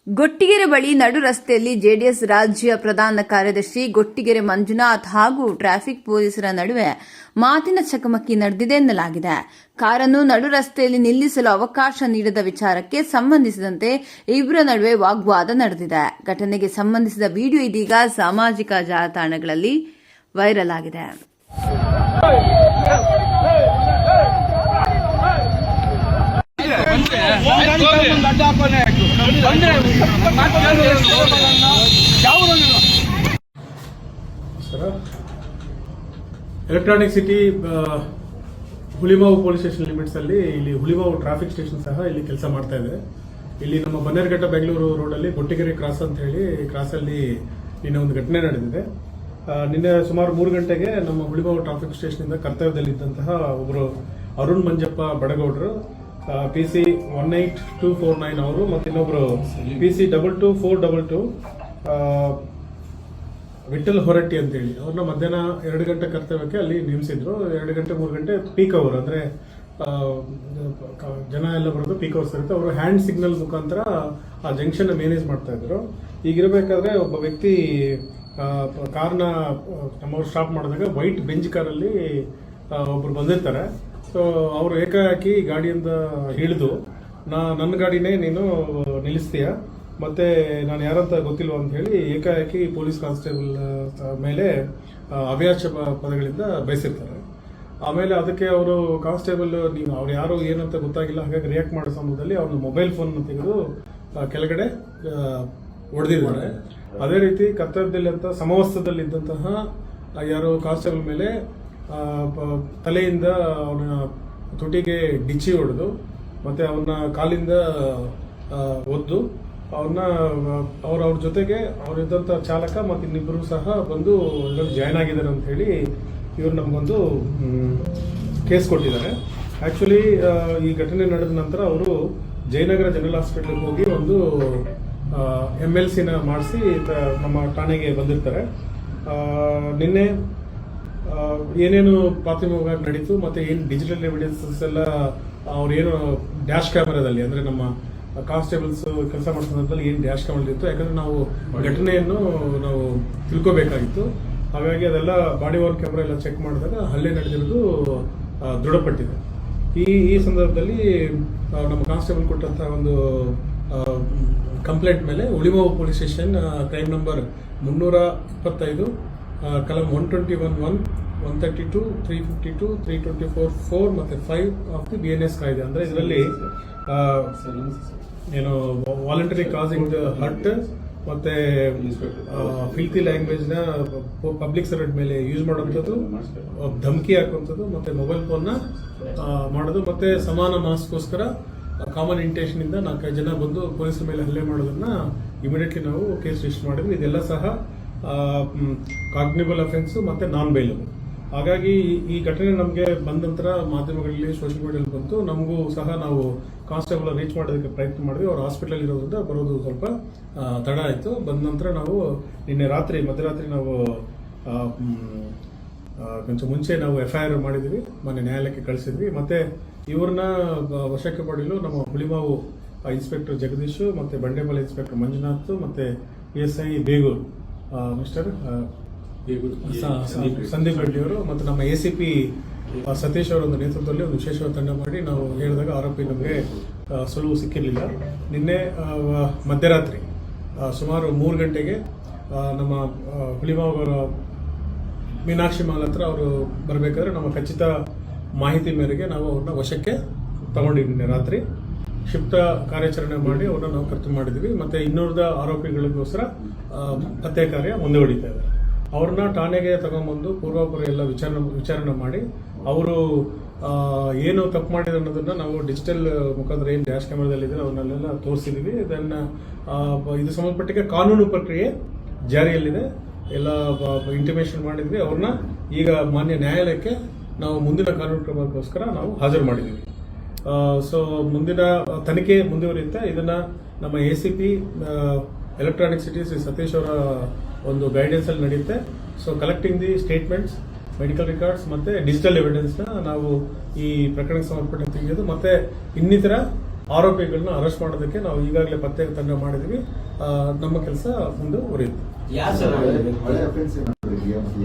ಗೊಟ್ಟಿಗೆರೆ ಬಳಿ ನಡು ರಸ್ತೆಯಲ್ಲಿ ಜೆಡಿಎಸ್ ರಾಜ್ಯ ಪ್ರಧಾನ ಕಾರ್ಯದರ್ಶಿ ಗೊಟ್ಟಿಗೆರೆ ಮಂಜುನಾಥ್ ಹಾಗೂ ಟ್ರಾಫಿಕ್ ಪೊಲೀಸರ ನಡುವೆ ಮಾತಿನ ಚಕಮಕಿ ನಡೆದಿದೆ ಎನ್ನಲಾಗಿದೆ. ಕಾರನ್ನು ನಡು ರಸ್ತೆಯಲ್ಲಿ ನಿಲ್ಲಿಸಲು ಅವಕಾಶ ನೀಡದ ವಿಚಾರಕ್ಕೆ ಸಂಬಂಧಿಸಿದಂತೆ ಇಬ್ಬರ ನಡುವೆ ವಾಗ್ವಾದ ನಡೆದಿದೆ. ಘಟನೆಗೆ ಸಂಬಂಧಿಸಿದ ವಿಡಿಯೋ ಇದೀಗ ಸಾಮಾಜಿಕ ಜಾಲತಾಣಗಳಲ್ಲಿ ವೈರಲ್ ಆಗಿದೆ. Electronic City Hulimavu police station limits ಅಲ್ಲಿ ಇಲ್ಲಿ ಹುಲಿಮಾವು ಟ್ರಾಫಿಕ್ ಸ್ಟೇಷನ್ ಸಹ ಇಲ್ಲಿ ಕೆಲಸ ಮಾಡ್ತಾ ಇದೆ. ಇಲ್ಲಿ ನಮ್ಮ ಬನ್ನೇರುಘಟ್ಟ ಬೆಂಗಳೂರು ರೋಡಲ್ಲಿ ಗೊಟ್ಟಿಗೆರೆ ಕ್ರಾಸ್ ಅಂತ ಹೇಳಿ ಕ್ರಾಸ್ ಅಲ್ಲಿ ನಿನ್ನೆ ಒಂದು ಘಟನೆ ನಡೆದಿದೆ. ನಿನ್ನೆ ಸುಮಾರು 3 ಗಂಟೆಗೆ ನಮ್ಮ ಹುಲಿಮಾವು ಟ್ರಾಫಿಕ್ ಸ್ಟೇಷನ್ ಇಂದ ಕರ್ತವ್ಯದಲ್ಲಿದ್ದಂತಹ ಒಬ್ಬರು ಅರುಣ್ ಮಂಜಪ್ಪ ಬಡಗೌಡರು PC 18249 ಅವರು ಮತ್ತು ಇನ್ನೊಬ್ರು PC 22422 ವಿಠಲ್ ಹೊರಟ್ಟಿ ಅಂತೇಳಿ ಅವ್ರನ್ನ ಮಧ್ಯಾಹ್ನ 2 ಗಂಟೆ ಕರ್ತವ್ಯಕ್ಕೆ ಅಲ್ಲಿ ನೇಮಿಸಿದ್ರು. 2 ಗಂಟೆ 3 ಗಂಟೆ ಪೀಕ್ ಅವರ್ ಅಂದ್ರೆ ಜನ ಎಲ್ಲ ಬರೋದು ಪೀಕ್ ಅವರ್ಸ್ ಇರುತ್ತೆ. ಅವರು ಹ್ಯಾಂಡ್ ಸಿಗ್ನಲ್ ಮುಖಾಂತರ ಆ ಜಂಕ್ಷನ್ ಮ್ಯಾನೇಜ್ ಮಾಡ್ತಾ ಇದ್ರು. ಈಗಿರಬೇಕಾದ್ರೆ ಒಬ್ಬ ವ್ಯಕ್ತಿ ಕಾರ್ನ ನಮ್ಮವ್ರು ಸ್ಟಾಪ್ ಮಾಡಿದಾಗ ವೈಟ್ ಬೆಂಚ್ ಕಾರಲ್ಲಿ ಒಬ್ರು ಬಂದಿರ್ತಾರೆ. ಸೊ ಅವರು ಏಕಾಏಕಿ ಗಾಡಿಯಿಂದ ಇಳಿದು ನನ್ನ ಗಾಡಿನೇ ನೀನು ನಿಲ್ಲಿಸ್ತೀಯ ಮತ್ತೆ ನಾನು ಯಾರಂತ ಗೊತ್ತಿಲ್ವ ಅಂತ ಹೇಳಿ ಏಕಾಏಕಿ ಪೊಲೀಸ್ ಕಾನ್ಸ್ಟೇಬಲ್ ಮೇಲೆ ಅವ್ಯಾಚ ಪದಗಳಿಂದ ಬಯಸಿರ್ತಾರೆ. ಆಮೇಲೆ ಅದಕ್ಕೆ ಅವರು ಕಾನ್ಸ್ಟೇಬಲ್ ನೀವು ಅವ್ರು ಯಾರು ಏನಂತ ಗೊತ್ತಾಗಿಲ್ಲ, ಹಾಗಾಗಿ ರಿಯಾಕ್ಟ್ ಮಾಡೋ ಸಮಯದಲ್ಲಿ ಅವ್ರನ್ನ ಮೊಬೈಲ್ ಫೋನ್ ತೆಗೆದು ಕೆಳಗಡೆ ಹೊಡೆದಿದ್ದಾರೆ. ಅದೇ ರೀತಿ ಕರ್ತವ್ಯದಲ್ಲಿ ಅಂತ ಸಮವಸ್ತ್ರದಲ್ಲಿದ್ದಂತಹ ಯಾರು ಕಾನ್ಸ್ಟೇಬಲ್ ಮೇಲೆ ತಲೆಯಿಂದ ಅವನ ತುಟಿಗೆ ಡಿಚ್ಚಿ ಹೊಡೆದು ಮತ್ತೆ ಅವನ ಕಾಲಿಂದ ಒದ್ದು ಅವ್ರನ್ನ ಅವ್ರ ಜೊತೆಗೆ ಅವರಿದ್ದಂಥ ಚಾಲಕ ಮತ್ತು ಇನ್ನಿಬ್ಬರು ಸಹ ಬಂದು ಜಾಯ್ನ್ ಆಗಿದ್ದಾರೆ ಅಂತ ಹೇಳಿ ಇವರು ನಮಗೊಂದು ಕೇಸ್ ಕೊಟ್ಟಿದ್ದಾರೆ. ಆಕ್ಚುಲಿ ಈ ಘಟನೆ ನಡೆದ ನಂತರ ಅವರು ಜಯನಗರ ಜನರಲ್ ಹಾಸ್ಪಿಟಲ್ಗೆ ಹೋಗಿ ಒಂದು MLC-ನ ಮಾಡಿಸಿ ನಮ್ಮ ಠಾಣೆಗೆ ಬಂದಿರ್ತಾರೆ. ನಿನ್ನೆ ಏನೇನು ಪ್ರಾಥಮಿಕವಾಗಿ ನಡೀತು ಮತ್ತೆ ಏನು ಡಿಜಿಟಲ್ ಎವಿಡೆನ್ಸಸ್ ಎಲ್ಲ ಅವ್ರೇನು ಡ್ಯಾಶ್ ಕ್ಯಾಮರಾದಲ್ಲಿ ಅಂದ್ರೆ ನಮ್ಮ ಕಾನ್ಸ್ಟೇಬಲ್ಸ್ ಕೆಲಸ ಮಾಡೋ ಸಂದರ್ಭದಲ್ಲಿ ಏನು ಡ್ಯಾಶ್ ಕ್ಯಾಮರಾ ಇತ್ತು, ಯಾಕಂದ್ರೆ ನಾವು ಘಟನೆಯನ್ನು ನಾವು ತಿಳ್ಕೋಬೇಕಾಗಿತ್ತು. ಹಾಗಾಗಿ ಅದೆಲ್ಲ ಬಾಡಿ ವರ್ನ್ ಕ್ಯಾಮರಾ ಎಲ್ಲ ಚೆಕ್ ಮಾಡಿದಾಗ ಹಲ್ಲೆ ನಡೆದಿರೋದು ದೃಢಪಟ್ಟಿದೆ. ಈ ಸಂದರ್ಭದಲ್ಲಿ ನಮ್ಮ ಕಾನ್ಸ್ಟೇಬಲ್ ಕೊಟ್ಟಂತಹ ಒಂದು ಕಂಪ್ಲೇಂಟ್ ಮೇಲೆ ಹುಲಿಮಾವು ಪೊಲೀಸ್ ಸ್ಟೇಷನ್ ಕ್ರೈಮ್ ನಂಬರ್ 325 ಕಲಂ 121(1), 132, 352, 324(4) ಮತ್ತೆ 5 ಆಫ್ ದಿ BNS ಕಾಯ್ದೆ. ಅಂದ್ರೆ ಇದರಲ್ಲಿ ಏನು ವಾಲಂಟರಿ ಕಾಸಿಂಗ್ ಹರ್ಟ್ ಮತ್ತೆ ಫಿಲ್ತಿ ಲ್ಯಾಂಗ್ವೇಜ್ ನ ಪಬ್ಲಿಕ್ ಸರ್ವೆಂಟ್ ಮೇಲೆ ಯೂಸ್ ಮಾಡುವಂಥದ್ದು, ಧಮಕಿ ಹಾಕುವಂಥದ್ದು ಮತ್ತೆ ಮೊಬೈಲ್ ಫೋನ್ ನ ಮಾಡೋದು ಮತ್ತೆ ಸಮಾನ ಮಾಸ್ಗೋಸ್ಕರ ಕಾಮನ್ ಇಂಟೆನ್ಷನ್ ಇಂದ 4 ಜನ ಬಂದು ಪೊಲೀಸರ ಮೇಲೆ ಹಲ್ಲೆ ಮಾಡೋದನ್ನ ಇಮಿಡಿಯೇಟ್ಲಿ ನಾವು ಕೇಸ್ ರಿಜಿಸ್ಟರ್ ಮಾಡಿದ್ವಿ. ಇದೆಲ್ಲ ಸಹ ಕಾಗ್ನಿಬಲ್ ಅಫೆನ್ಸ್ ಮತ್ತೆ ನಾನ್ ಬೈಲಬಲ್. ಹಾಗಾಗಿ ಈ ಘಟನೆ ನಮಗೆ ಬಂದ ನಂತರ ಮಾಧ್ಯಮಗಳಲ್ಲಿ ಸೋಷಿಯಲ್ ಮೀಡಿಯಾದಲ್ಲಿ ಬಂತು. ನಮಗೂ ಸಹ ನಾವು ಕಾನ್ಸ್ಟೇಬಲ್ ರೀಚ್ ಮಾಡೋದಕ್ಕೆ ಪ್ರಯತ್ನ ಮಾಡಿದ್ವಿ. ಅವ್ರು ಹಾಸ್ಪಿಟಲ್ ಇರೋದ್ರಿಂದ ಬರೋದು ಸ್ವಲ್ಪ ತಡ ಆಯಿತು. ಬಂದ ನಂತರ ನಾವು ನಿನ್ನೆ ಮಧ್ಯರಾತ್ರಿ ನಾವು ಕೊಂಚ ಮುಂಚೆ ನಾವು FIR ಮಾಡಿದ್ವಿ, ಮೊನ್ನೆ ನ್ಯಾಯಾಲಯಕ್ಕೆ ಕಳಿಸಿದ್ವಿ. ಮತ್ತೆ ಇವ್ರನ್ನ ವಶಕ್ಕೆ ಪಡೆಯಲು ನಮ್ಮ ಹುಲಿಮಾವು ಇನ್ಸ್ಪೆಕ್ಟರ್ ಜಗದೀಶ್ ಮತ್ತೆ ಬಂಡೆಪಾಳ್ಯ ಇನ್ಸ್ಪೆಕ್ಟರ್ ಮಂಜುನಾಥ್ ಮತ್ತೆ PSI ಬೇಗೂರು ಮಿಸ್ಟರ್ ಸಂದೀಪ್ ರೆಡ್ಡಿ ಅವರು ಮತ್ತು ನಮ್ಮ ACP ಸತೀಶ್ ಅವರ ಒಂದು ನೇತೃತ್ವದಲ್ಲಿ ಒಂದು ವಿಶೇಷವಾದ ತಂಡ ಮಾಡಿ ನಾವು ಹೇಳಿದಾಗ ಆರೋಪಿ ನಮಗೆ ಸುಳುವು ಸಿಕ್ಕಿರಲಿಲ್ಲ. ನಿನ್ನೆ ಮಧ್ಯರಾತ್ರಿ ಸುಮಾರು 3 ಗಂಟೆಗೆ ನಮ್ಮ ಹುಲಿಮಾವರ ಮೀನಾಕ್ಷಿ ಮಾಲ್ ಹತ್ರ ಅವರು ಬರಬೇಕಾದ್ರೆ ನಮ್ಮ ಖಚಿತ ಮಾಹಿತಿ ಮೇರೆಗೆ ನಾವು ಅವ್ರನ್ನ ವಶಕ್ಕೆ ತಗೊಂಡಿದ್ವಿ. ನಿನ್ನೆ ರಾತ್ರಿ ಕ್ಷಿಪ್ತ ಕಾರ್ಯಾಚರಣೆ ಮಾಡಿ ಅವ್ರನ್ನ ನಾವು ಕರ್ತವ್ಯ ಮಾಡಿದ್ವಿ. ಮತ್ತೆ ಇನ್ನೂರದ ಆರೋಪಿಗಳಿಗೋಸ್ಕರ ಪತ್ತೆ ಕಾರ್ಯ ಮುಂದುವರಿತಾ ಇದೆ. ಅವ್ರನ್ನ ಠಾಣೆಗೆ ತಗೊಂಡ್ಬಂದು ಪೂರ್ವಾಪರ ಎಲ್ಲ ವಿಚಾರಣೆ ಮಾಡಿ ಅವರು ಏನು ತಪ್ಪು ಮಾಡಿದ್ರು ಅನ್ನೋದನ್ನ ನಾವು ಡಿಜಿಟಲ್ ಮುಖಾಂತರ ಏನು ಡ್ಯಾಶ್ ಕ್ಯಾಮರಾದಲ್ಲಿದೆ ಅವನ್ನೆಲ್ಲ ತೋರಿಸಿದೀವಿ. ಇದು ಸಂಬಂಧಪಟ್ಟಿಗೆ ಕಾನೂನು ಪ್ರಕ್ರಿಯೆ ಜಾರಿಯಲ್ಲಿದೆ. ಎಲ್ಲ ಇಂಟಿಮೇಷನ್ ಮಾಡಿದ್ವಿ. ಅವ್ರನ್ನ ಈಗ ಮಾನ್ಯ ನ್ಯಾಯಾಲಯಕ್ಕೆ ನಾವು ಮುಂದಿನ ಕಾನೂನು ಕ್ರಮಕ್ಕೋಸ್ಕರ ನಾವು ಹಾಜರು ಮಾಡಿದ್ದೀವಿ. ಸೊ ಮುಂದಿನ ತನಿಖೆ ಮುಂದುವರಿಯುತ್ತೆ. ಇದನ್ನ ನಮ್ಮ ACP electronic city Shri Satish ಅವರ ಒಂದು ಗೈಡೆನ್ಸ್ ಅಲ್ಲಿ ನಡೆಯುತ್ತೆ. So collecting the statements, medical records ಮತ್ತೆ ಡಿಜಿಟಲ್ ಎವಿಡೆನ್ಸ್ ನ ನಾವು ಈ ಪ್ರಕರಣಕ್ಕೆ ಸಂಬಂಧಪಟ್ಟಂತೆ ತೆಗೆಯೋದು ಮತ್ತೆ ಇನ್ನಿತರ ಆರೋಪಿಗಳನ್ನ ಅರೆಸ್ಟ್ ಮಾಡೋದಕ್ಕೆ ನಾವು ಈಗಾಗಲೇ ಪತ್ತೆ ತಂಡ ಮಾಡಿದ್ವಿ. ನಮ್ಮ ಕೆಲಸ ಮುಂದುವರಿಯುತ್ತೆ. ಯಾರು ಸರ್ ಹಳೆ offense ಏನಾದ್ರು ಇದೆಯಾ? ಮತ್ತೆ